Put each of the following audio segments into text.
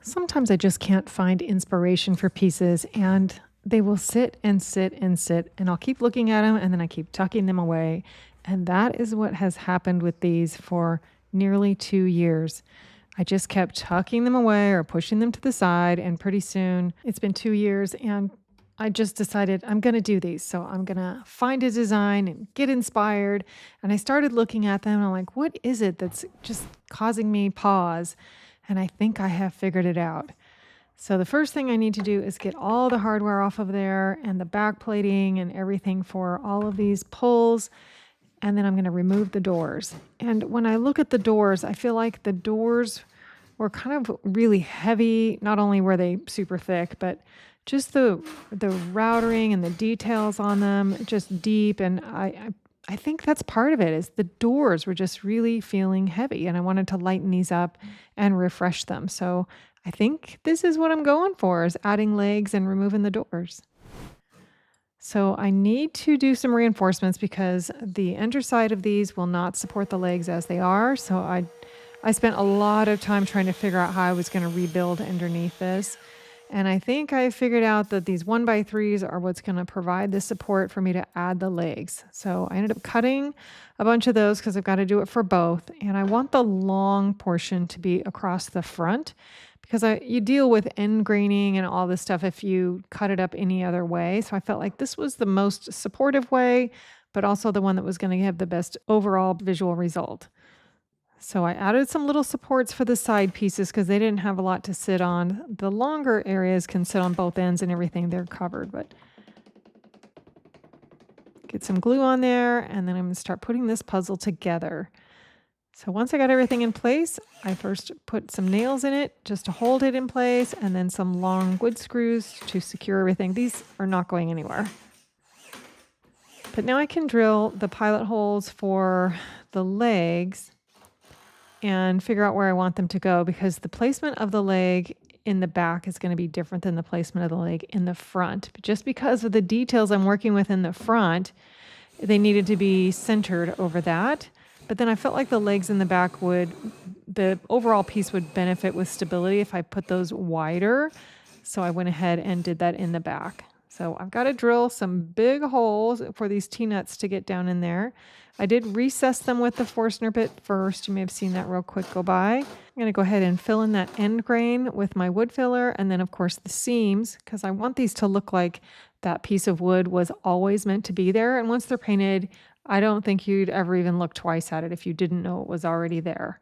Sometimes I just can't find inspiration for pieces and they will sit and sit and sit, and I'll keep looking at them and then I keep tucking them away. And that is what has happened with these for nearly 2 years. I just kept tucking them away or pushing them to the side, and pretty soon it's been 2 years and I just decided I'm going to do these. So I'm going to find a design and get inspired. And I started looking at them and I'm like, what is it that's just causing me pause? And I think I have figured it out. So the first thing I need to do is get all the hardware off of there and the back plating and everything for all of these pulls. And then I'm going to remove the doors. And when I look at the doors, I feel like the doors were kind of really heavy. Not only were they super thick, but just the routering and the details on them just deep. And I think that's part of it is the doors were just really feeling heavy, and I wanted to lighten these up and refresh them. So I think this is what I'm going for, is adding legs and removing the doors. So I need to do some reinforcements because the underside of these will not support the legs as they are. So I spent a lot of time trying to figure out how I was going to rebuild underneath this. And I think I figured out that these 1x3s are what's going to provide the support for me to add the legs. So I ended up cutting a bunch of those because I've got to do it for both. And I want the long portion to be across the front because you deal with end graining and all this stuff if you cut it up any other way. So I felt like this was the most supportive way, but also the one that was going to have the best overall visual result. So I added some little supports for the side pieces because they didn't have a lot to sit on. The longer areas can sit on both ends and everything. They're covered, but get some glue on there, and then I'm going to start putting this puzzle together. So once I got everything in place, I first put some nails in it just to hold it in place, and then some long wood screws to secure everything. These are not going anywhere. But now I can drill the pilot holes for the legs and figure out where I want them to go, because the placement of the leg in the back is going to be different than the placement of the leg in the front. Just because of the details I'm working with in the front, they needed to be centered over that. But then I felt like the legs in the back the overall piece would benefit with stability if I put those wider. So I went ahead and did that in the back. So I've got to drill some big holes for these T-nuts to get down in there. I did recess them with the Forstner bit first. You may have seen that real quick go by. I'm going to go ahead and fill in that end grain with my wood filler, and then of course the seams, because I want these to look like that piece of wood was always meant to be there. And once they're painted, I don't think you'd ever even look twice at it if you didn't know it was already there.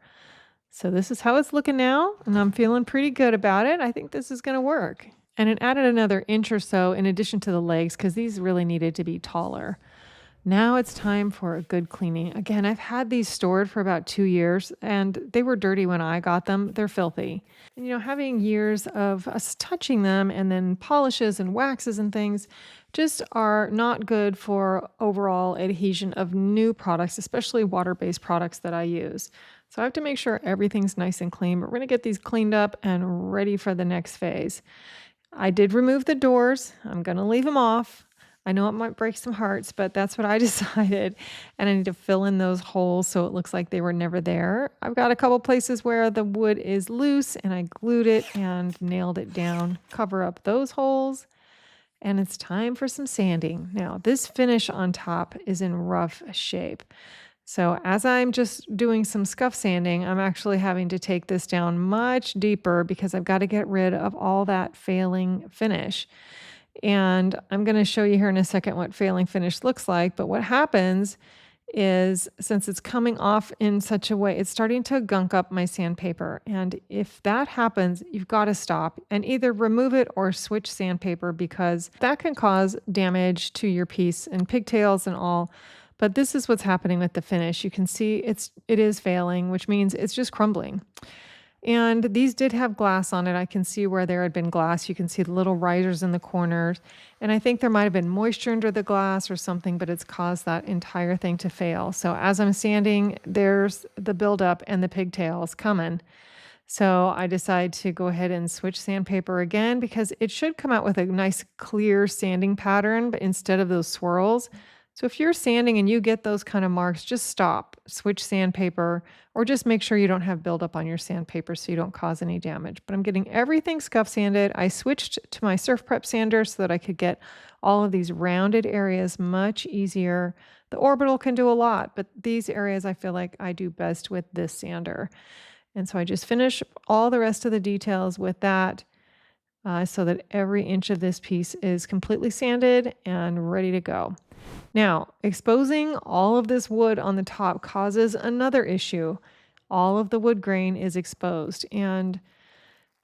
So this is how it's looking now, and I'm feeling pretty good about it. I think this is going to work. And it added another inch or so in addition to the legs because these really needed to be taller. Now it's time for a good cleaning. Again, I've had these stored for about 2 years and they were dirty when I got them. They're filthy. And having years of us touching them and then polishes and waxes and things just are not good for overall adhesion of new products, especially water-based products that I use. So I have to make sure everything's nice and clean, but we're going to get these cleaned up and ready for the next phase. I did remove the doors. I'm going to leave them off. I know it might break some hearts, but that's what I decided. And I need to fill in those holes so it looks like they were never there. I've got a couple places where the wood is loose and I glued it and nailed it down. Cover up those holes. And it's time for some sanding. Now, this finish on top is in rough shape. So as I'm just doing some scuff sanding, I'm actually having to take this down much deeper because I've got to get rid of all that failing finish. And I'm going to show you here in a second what failing finish looks like. But what happens is, since it's coming off in such a way, it's starting to gunk up my sandpaper. And if that happens, you've got to stop and either remove it or switch sandpaper, because that can cause damage to your piece and pigtails and all. But this is what's happening with the finish. You can see it is failing, which means it's just crumbling. And these did have glass on it. I can see where there had been glass. You can see the little risers in the corners. And I think there might have been moisture under the glass or something, but it's caused that entire thing to fail. So as I'm sanding, there's the buildup and the pigtails coming. So I decide to go ahead and switch sandpaper again, because it should come out with a nice clear sanding pattern, but instead of those swirls. So if you're sanding and you get those kind of marks, just stop, switch sandpaper, or just make sure you don't have buildup on your sandpaper so you don't cause any damage. But I'm getting everything scuff sanded. I switched to my Surf Prep sander so that I could get all of these rounded areas much easier. The orbital can do a lot, but these areas I feel like I do best with this sander. And so I just finish all the rest of the details with that so that every inch of this piece is completely sanded and ready to go. Now, exposing all of this wood on the top causes another issue. All of the wood grain is exposed. And,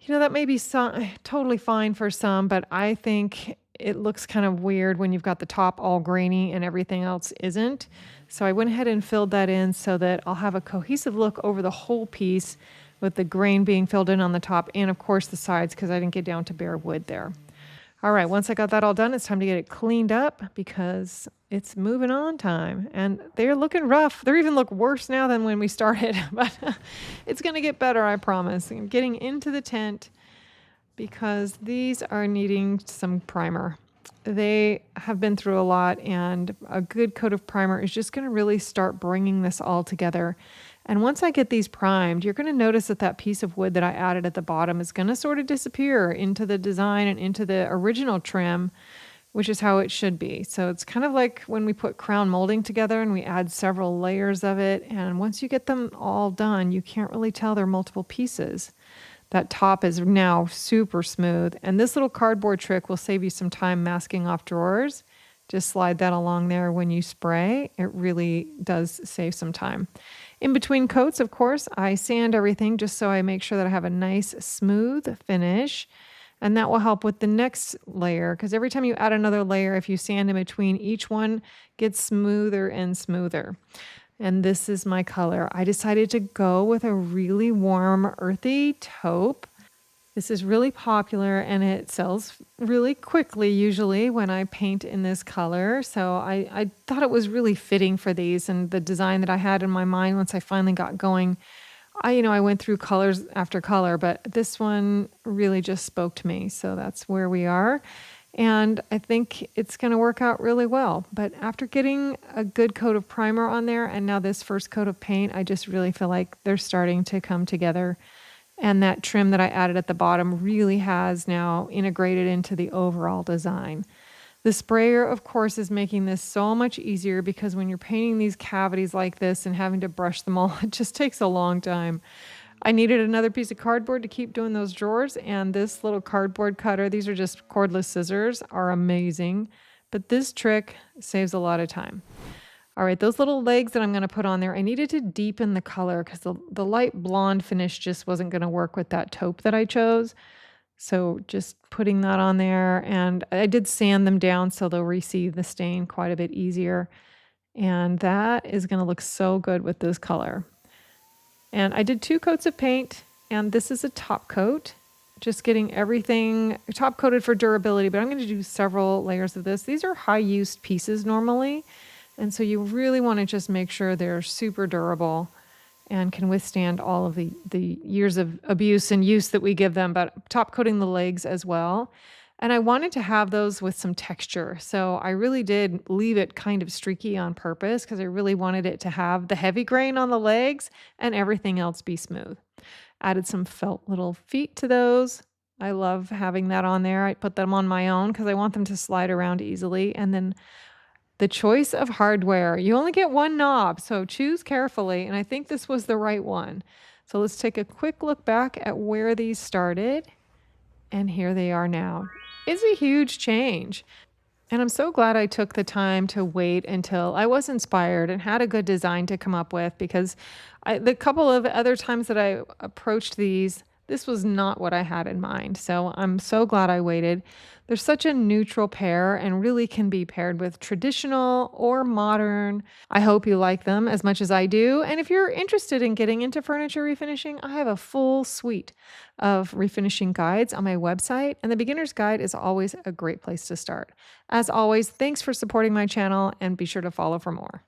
that may be totally fine for some, but I think it looks kind of weird when you've got the top all grainy and everything else isn't. So I went ahead and filled that in so that I'll have a cohesive look over the whole piece with the grain being filled in on the top and, of course, the sides because I didn't get down to bare wood there. All right, once I got that all done, it's time to get it cleaned up because it's moving on time. And they're looking rough. They even look worse now than when we started, but it's going to get better, I promise. I'm getting into the tent because these are needing some primer. They have been through a lot, and a good coat of primer is just going to really start bringing this all together. And once I get these primed, you're going to notice that that piece of wood that I added at the bottom is going to sort of disappear into the design and into the original trim, which is how it should be. So it's kind of like when we put crown molding together and we add several layers of it. And once you get them all done, you can't really tell they're multiple pieces. That top is now super smooth. And this little cardboard trick will save you some time masking off drawers. Just slide that along there when you spray. It really does save some time. In between coats, of course, I sand everything just so I make sure that I have a nice smooth finish. And that will help with the next layer because every time you add another layer, if you sand in between, each one gets smoother and smoother. And this is my color. I decided to go with a really warm, earthy taupe. This is really popular and it sells really quickly usually when I paint in this color. So I thought it was really fitting for these and the design that I had in my mind once I finally got going. I went through colors after color, but this one really just spoke to me. So that's where we are. And I think it's going to work out really well. But after getting a good coat of primer on there and now this first coat of paint, I just really feel like they're starting to come together. And that trim that I added at the bottom really has now integrated into the overall design. The sprayer, of course, is making this so much easier because when you're painting these cavities like this and having to brush them all, it just takes a long time. I needed another piece of cardboard to keep doing those drawers, and this little cardboard cutter, these are just cordless scissors, are amazing. But this trick saves a lot of time. All right, those little legs that I'm going to put on there, I needed to deepen the color because the light blonde finish just wasn't going to work with that taupe that I chose. So just putting that on there, and I did sand them down so they'll receive the stain quite a bit easier. And that is going to look so good with this color. And I did 2 coats of paint, and this is a top coat. Just getting everything top coated for durability, but I'm going to do several layers of this. These are high use pieces normally. And so you really want to just make sure they're super durable and can withstand all of the years of abuse and use that we give them, but top coating the legs as well. And I wanted to have those with some texture. So I really did leave it kind of streaky on purpose because I really wanted it to have the heavy grain on the legs and everything else be smooth. Added some felt little feet to those. I love having that on there. I put them on my own because I want them to slide around easily. And then the choice of hardware. You only get one knob, so choose carefully, and I think this was the right one. So let's take a quick look back at where these started, and here they are now. It's a huge change, and I'm so glad I took the time to wait until I was inspired and had a good design to come up with because the couple of other times that I approached these, this was not what I had in mind. So I'm so glad I waited. They're such a neutral pair and really can be paired with traditional or modern. I hope you like them as much as I do. And if you're interested in getting into furniture refinishing, I have a full suite of refinishing guides on my website, and the beginner's guide is always a great place to start. As always, thanks for supporting my channel and be sure to follow for more.